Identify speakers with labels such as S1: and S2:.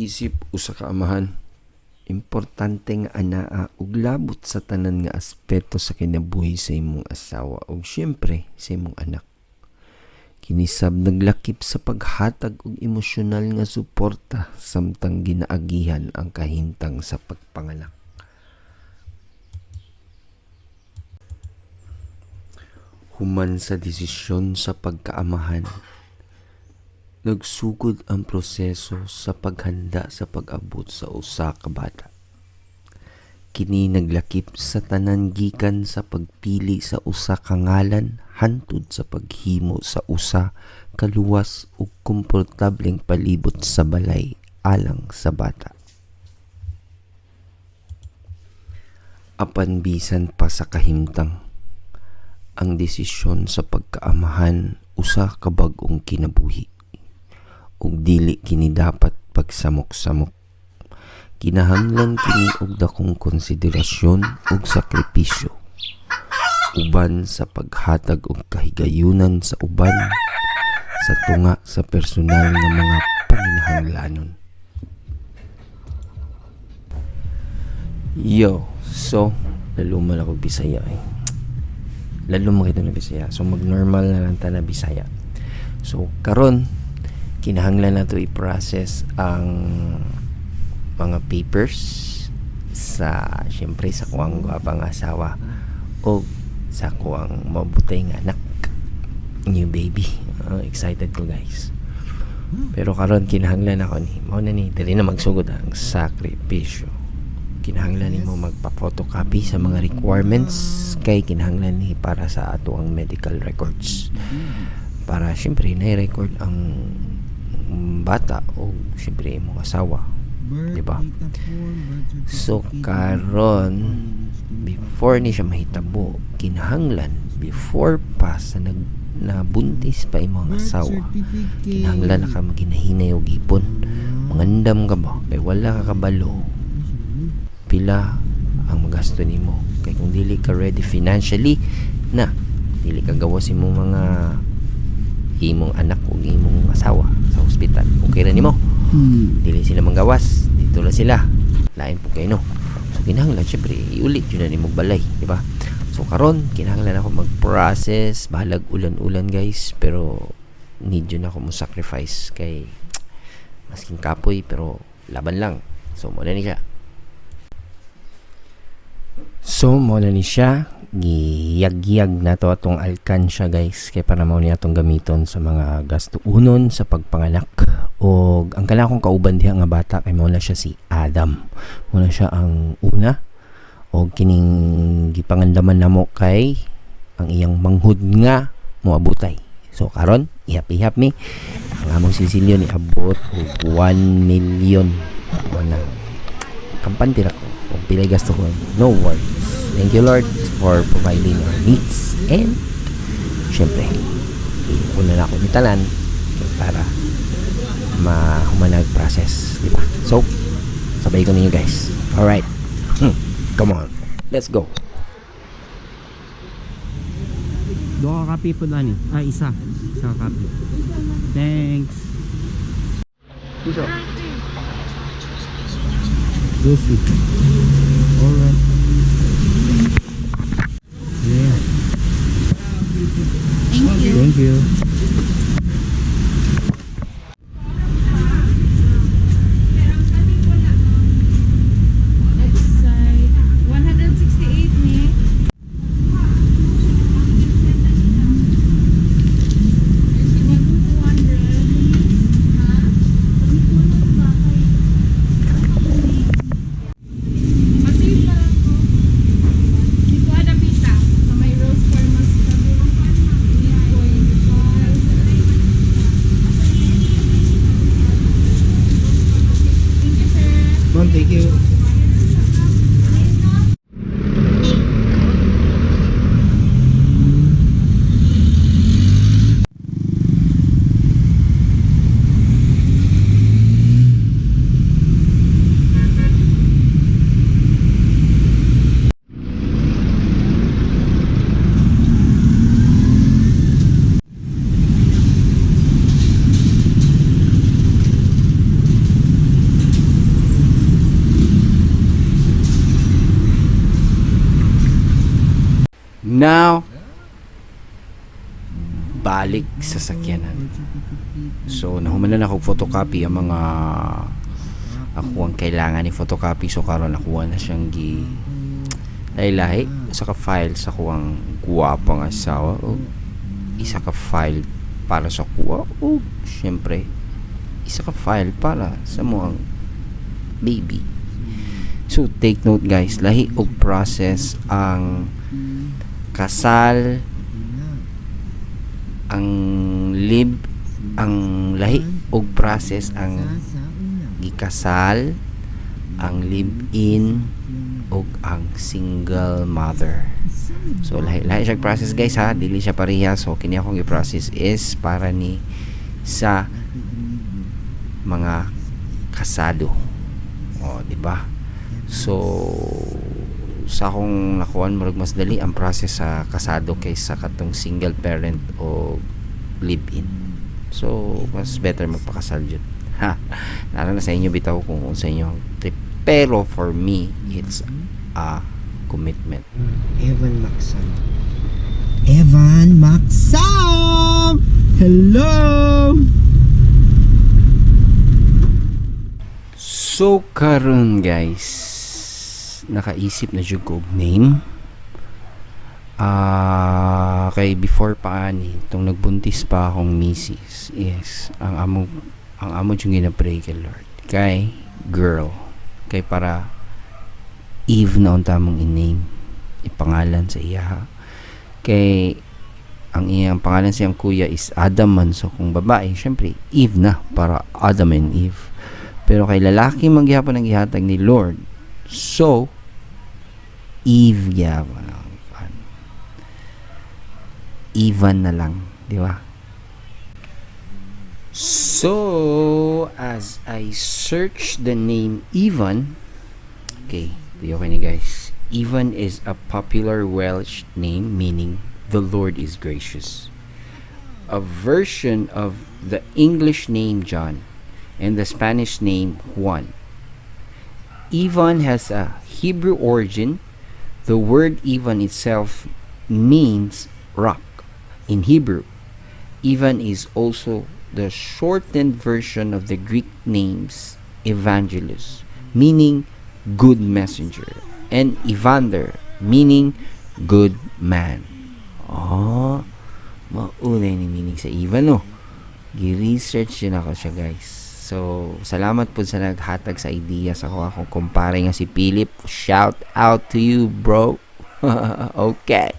S1: isip usa ka amahan. Importante nga anaa ug labot sa tanan nga aspeto sa kinabuhi sa imong asawa ug syempre sa imong anak. Kinisab naglakip sa paghatag og emosyonal nga suporta samtang ginaagihan ang kahintang sa pagpanganak. Human sa desisyon sa pagkaamahan, nagsugod ang proseso sa paghanda sa pag-abot sa usa ka bata. Kini naglakip sa tanan gikan sa pagpili sa usa ka ngalan hantud sa paghimo sa usa ka luwas ug komportableng palibot sa balay alang sa bata. Apan bisan pa sa kahimtang, ang desisyon sa pagkaamahan usa ka bag-ong kinabuhi ug dili kini dapat pagsamok-samok. Kinahanglan kini og dakong konsiderasyon ug sakripisyo uban sa paghatag og kahigayunan sa uban sa tunga sa personal nga mga panginahanglanon. So lalo man ako Bisaya lalo mo kita na Bisaya. So mag-normal na lang ta na Bisaya. So karon kinahanglan na to i-process ang mga papers sa syempre sa kuwang gwapang asawa o sa kuwang mabutay nga anak, new baby. Excited ko guys. Pero karon kinahanglan ako ni mao na ni dili na magsugod ang sakripisyo. Kinahanglan nimo magpa-photocopy sa mga requirements kay kinahanglan ni para sa ato ang medical records. Para syempre na-record ang bata o syempre imong asawa, di ba? So karon before ni siya mahitabo, kinahanglan before pa sa nabuntis pa imong asawa, kinahanglan na ka maginahinay og ipon. Mangandam ka ba? Kay wala ka kabalo pila ang magasto nimo. Kay kung dili ka ready financially na dili ka gawas imong mga imong anak o imong asawa sa ospital, okay ra nimo. Dili sila manggawas, dito la sila, lain po kayo no. So kinahanglan syempre iulit yun na nimo balay, di ba? So karon kinahanglan ako mag-process balag ulan-ulan guys, pero need yun ako mo sacrifice kay masking kapoy pero laban lang. So mo na ni siya giyag-giyag na to atong alkansya guys, kay para mao ni atong gamiton sa mga gasto unon sa pagpanganak. Og ang kana kong kauban diha nga bata kay mao na siya si Adam. Mao na siya ang una og kining gipangandaman namo kay ang iyang manghud nga moabutay. So karon ihap-ihap mi ang among silsilyo ni abot og 1 million. Wala kampante ra ko kung pilay gasto ko, no worries. Thank you Lord for providing our needs, and syempre una na ako ni tanan para mahumanag process, di ba? So sabay ko ninyo guys. Alright, come on, let's go.
S2: Dua ka kape po nani? Isa ka kape. Thanks.
S1: Isa.
S2: Lucy. Alright. Yeah. Thank you.
S3: Next side, 168 ni.
S1: Now, balik sa sakyanan. So, nahumanan ako photocopy ang mga ako ang kailangan ni photocopy. So, karon nakuha na siyang lahi-lahi. Isa ka file sa kuwang guwapang asawa. O, isa ka file para sa kuwa. O, syempre, isa ka file para sa mga baby. So, take note guys, lahi og process ang kasal, ang lahi og process ang gikasal, ang live-in ug ang single mother. So lahi siya process guys ha, dili siya pareha. So kini akong i-process is para ni sa mga kasado. O di ba? So sa akong nakuan murag mas dali ang process sa kasado kaysa katong single parent o live-in. So mas better magpakasal jud. Ha, nara na sa inyo bitaw kung sa inyo trip, pero for me it's a commitment.
S2: Evan Maxam! Hello!
S1: So karon guys, nakaisip na jud ko og name. Kay before pa ani tong nagbuntis pa akong misis is ang amo yung ginapray kay Lord kay girl, kay para Eve na unta mong i-name ipangalan sa iya. Kay ang iyang pangalan siyang kuya is Adam man, so kung babae syempre Eve na, para Adam and Eve. Pero kay lalaki magyapon ang gihatag ni Lord, so Eve gyapon. Ivan na lang, di ba? So, as I search the name Ivan, okay, okay ni guys. Ivan is a popular Welsh name meaning the Lord is gracious. A version of the English name John and the Spanish name Juan. Ivan has a Hebrew origin. The word Ivan itself means rock in Hebrew. Ivan is also the shortened version of the Greek names Evangelus, meaning good messenger, and Evander, meaning good man. Maunay ni meaning sa Ivan, no? Gi-research yun ako siya, guys. So, salamat po sa naghatag sa idea sa akong kumpare nga si Philip. Shout out to you, bro. Okay.